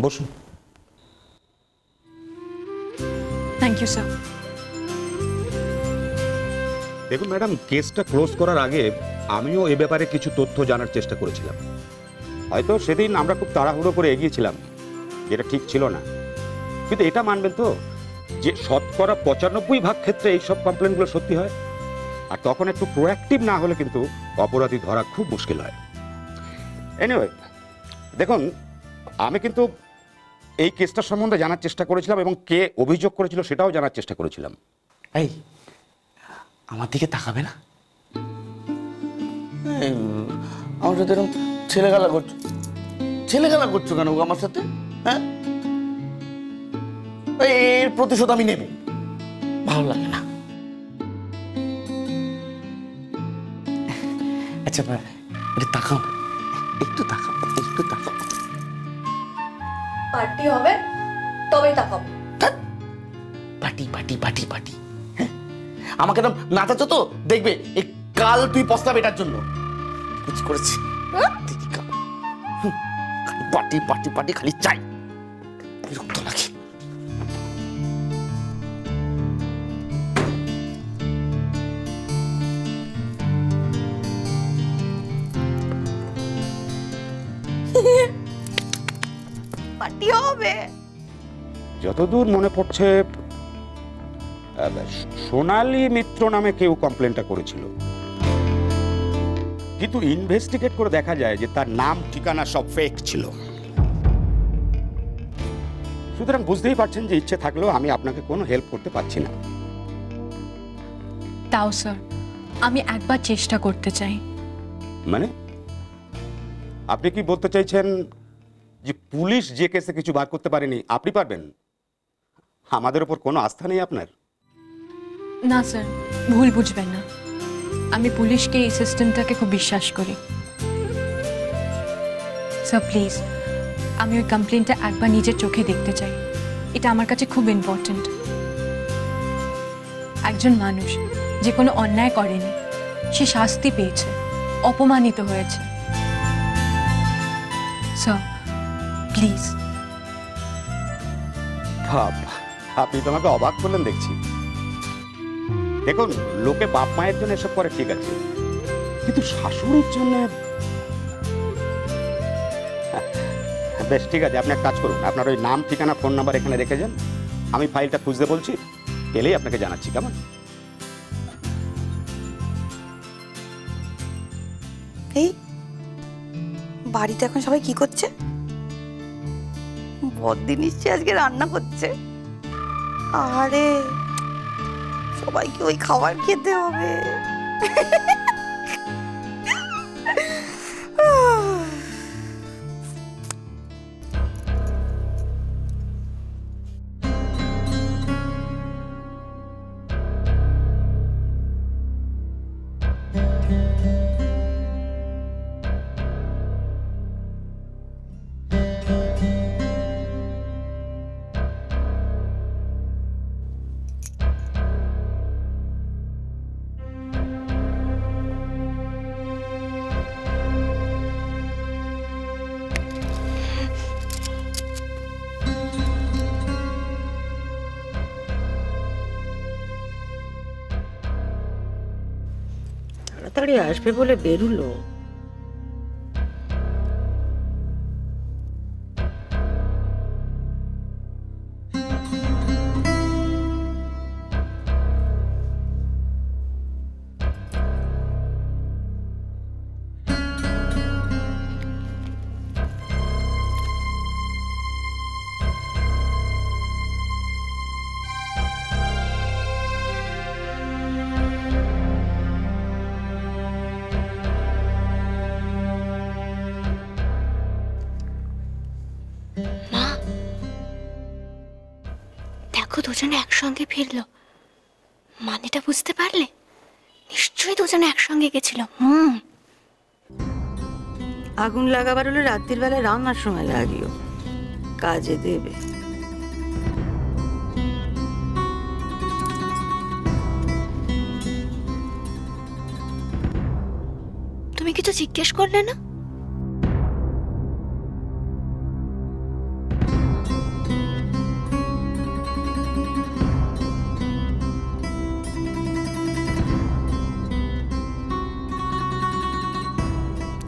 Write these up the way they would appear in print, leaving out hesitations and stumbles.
বসুন। Thank you sir. দেখুন madam, কেসটা ক্লোজ করার আগে আমিও এ ব্যাপারে কিছু তথ্য জানার চেষ্টা করেছিলাম। হয়তো সেদিন আমরা খুব তাড়াহুড়ো করে এগিয়েছিলাম, যেটা ঠিক ছিল না। কিন্তু এটা মানবেন তো যে 95% ক্ষেত্রে এইসব কমপ্লেনগুলো সত্যি হয়। আর তখন একটু প্রোঅ্যাক্টিভ না হলে কিন্তু অপরাধী ধরা খুব মুশকিল হয়। এনিওয়ে, দেখুন আমি কিন্তু এই কেসটার সম্বন্ধে জানার চেষ্টা করেছিলাম এবং কে অভিযোগ করেছিল সেটাও জানার চেষ্টা করেছিলাম। এই আমার দিকে তাকাবে না? আমার সাথে এরকম ছেলেখেলা করছো কেন আমার সাথে? হ্যাঁ, এর প্রতিশোধ আমি নেব, ভালো লাগে না। আচ্ছা এটা তাকাও, একটু তাকাও। পার্টি হবে তবেই তাকাবো। পার্টি হ্যাঁ, আমাকে তো নাচাচ্ছ তো, দেখবে এই কাল তুই পস্তাবে এটার জন্য। কিছু করেছি পার্টি খালি চাই, বিরক্ত লাগে। পার্টি হবে। যতদূর মনে পড়ছে সোনালী মিত্র নামে কেউ কমপ্লেনটা করেছিল, কিন্তু ইনভেস্টিগেট করে দেখা যায় যে তার নাম ঠিকানা সব ফেক ছিল। সুতরাং বুঝতেই পারছেন যে ইচ্ছে থাকলেও আমি আপনাকে কোনো হেল্প করতে পারছি না। তাও স্যার আমি একবার চেষ্টা করতে চাই। মানে আপনি কি বলতে চাইছেন যে পুলিশ যে কেসে কিছু বার করতে পারেনি আপনি পারবেন? আমাদের উপর কোনো আস্থা নেই আপনার? না স্যার, ভুল বুঝবেন না, আমি পুলিশকে এই সিস্টেমটাকে খুব বিশ্বাস করি। স্যার প্লিজ, আমি ওই কমপ্লেনটা একবার নিজের চোখে দেখতে চাই। এটা আমার কাছে খুব ইম্পর্ট্যান্ট। একজন মানুষ যে কোনো অন্যায় করেনি, সে শাস্তি পেয়েছে, অপমানিত হয়েছে। Sir please. আপনি তো আমাকে অবাক করলেন দেখছি। দেখুন, লোকে বাপ মায়ের জন্য এসব করে ঠিক আছে, কিন্তু শাশুড়ির জন্য বেশ ঠিক আছে। আপনি এক কাজ করুন, আপনার ওই নাম ঠিকানা ফোন নাম্বার এখানে রেখে যান, আমি ফাইলটা খুঁজতে বলছি, পেলেই আপনাকে জানাচ্ছি। কেমন? এই বাড়িতে এখন সবাই কি করছে? বড়দি নিশ্চয়ই আজকে রান্না করছে। আরে সবাইকে ওই খাবার খেতে হবে। তাড়াতাড়ি আসবে বলে বেরুলো। দেখো দুজনে একসঙ্গে ফিরলো, মানেটা বুঝতে পারলে? নিশ্চয়ই দুজনে একসঙ্গে গেছিল। আগুন লাগাবার হলে রাত্রির বেলায় রান্নার সময় লাগিও, কাজে দেবে। তুমি কিছু জিজ্ঞেস করলে না?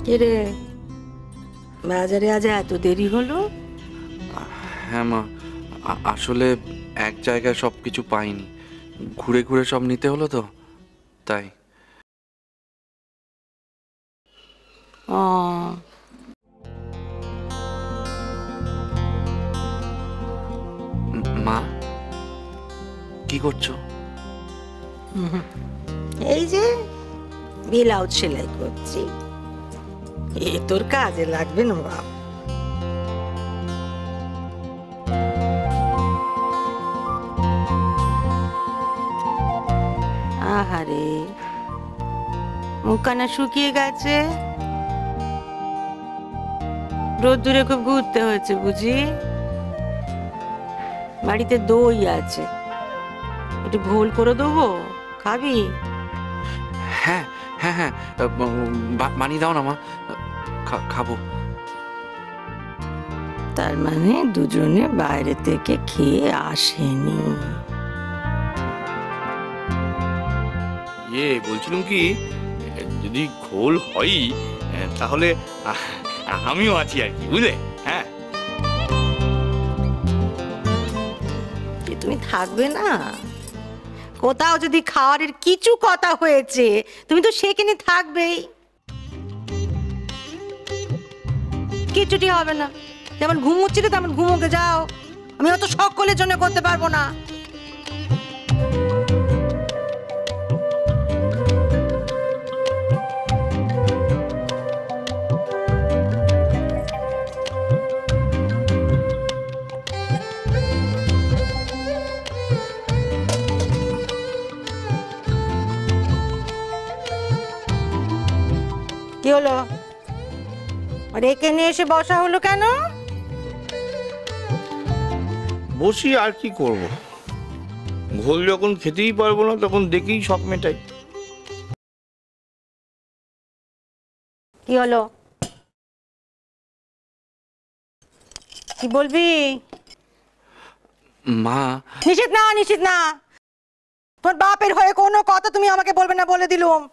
কে রে, বাজারে আজ এত দেরি হলো? হ্যাঁ মা, আসলে এক জায়গায় সব কিছু পাইনি, ঘুরে ঘুরে সব নিতে হলো তো, তাই। ও, মা কি করছো? এই যে ব্লাউজ সেলাই করছি। এ তোর কাজে লাগবে না বাপ। আহারে, মুখখানা শুকিয়ে গেছে। রোদ্দুরে খুব ঘুরতে হয়েছে বুঝি। বাড়িতে দই আছে, একটু ঘোল করে দেবো, খাবি? হ্যাঁ হ্যাঁ হ্যাঁ, বানিয়ে দাও না মা, খাবো। তার মানে দুজনে বাইরে থেকে খেয়ে আসেনি। বলছিলাম কি, যদি ঘোল হয় তাহলে আমিও আছি আর কি, বুঝলে? হ্যাঁ, তুমি থাকবে না? কোথাও যদি খাওয়ারের কিছু কথা হয়েছে তুমি তো সেখানে থাকবেই। কিছুটি হবে না, যেমন ঘুমোচ্ছিলে তেমন ঘুমোকে যাও। আমি অত সকলের জন্য করতে পারবো না। কি হলো, রেখে নিয়ে এসে বসা হলো কেন? বসি আর কি করব, ঘোল যখন খেতেই পারবো না তখন দেখেই শখ মেটাই। কি হলো, কি বলবি? মা, নিষেধ না, নিষেধ না। তোর বাপের হয়ে কোনো কথা তুমি আমাকে বলবে না বলে দিলুম।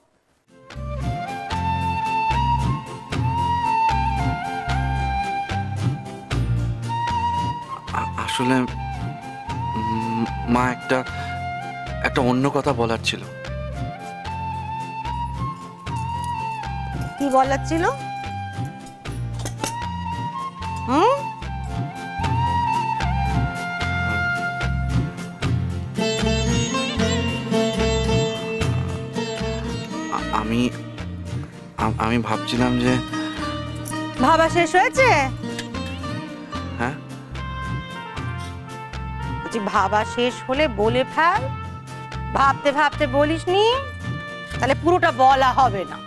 আসলে মা, একটা অন্য কথা বলার ছিল। কি বলার ছিল? হুম, আমি ভাবছিলাম যে, ভাবা শেষ হয়েছে? হ্যাঁ, ভাবা শেষ হলে বলে ফেল। ভাবতে ভাবতে বলিসনি, তাহলে পুরোটা বলা হবে না।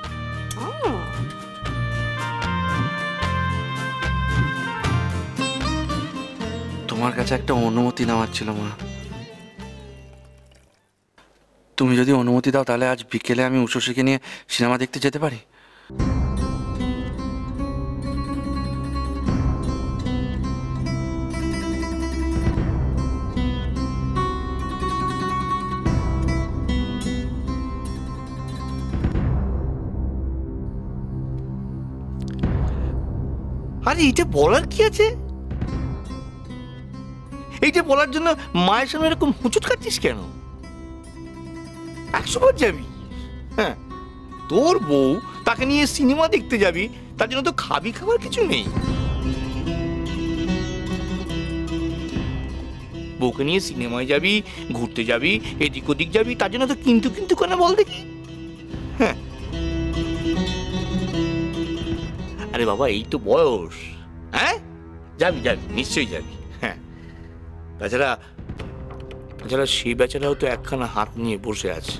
তোমার কাছে একটা অনুমতি নেওয়ার ছিল মা। তুমি যদি অনুমতি দাও তাহলে আজ বিকেলে আমি উষসীকে নিয়ে সিনেমা দেখতে যেতে পারি। আরে এইটা বলার কি আছে? এইটা বলার জন্য মায়ের সামনে এরকম হুঁচুট খাচ্ছিস কেন? 100 বার যাবি। হ্যাঁ, তোর বউ, তাকে নিয়ে সিনেমা দেখতে যাবি, তার জন্য তো খাবি খাবার কিছু নেই। বউকে নিয়ে সিনেমায় যাবি, ঘুরতে যাবি, এদিক ওদিক যাবি, তার জন্য তো কিন্তু কিন্তু কেন বল দেখি? হ্যাঁ, আরে বাবা, এই তো বয়স। হ্যাঁ, যাবি যাবি, নিশ্চয়ই যাবি। হ্যাঁ, তাছাড়া সেই বেচারাও তো একখানা হাত নিয়ে বসে আছে।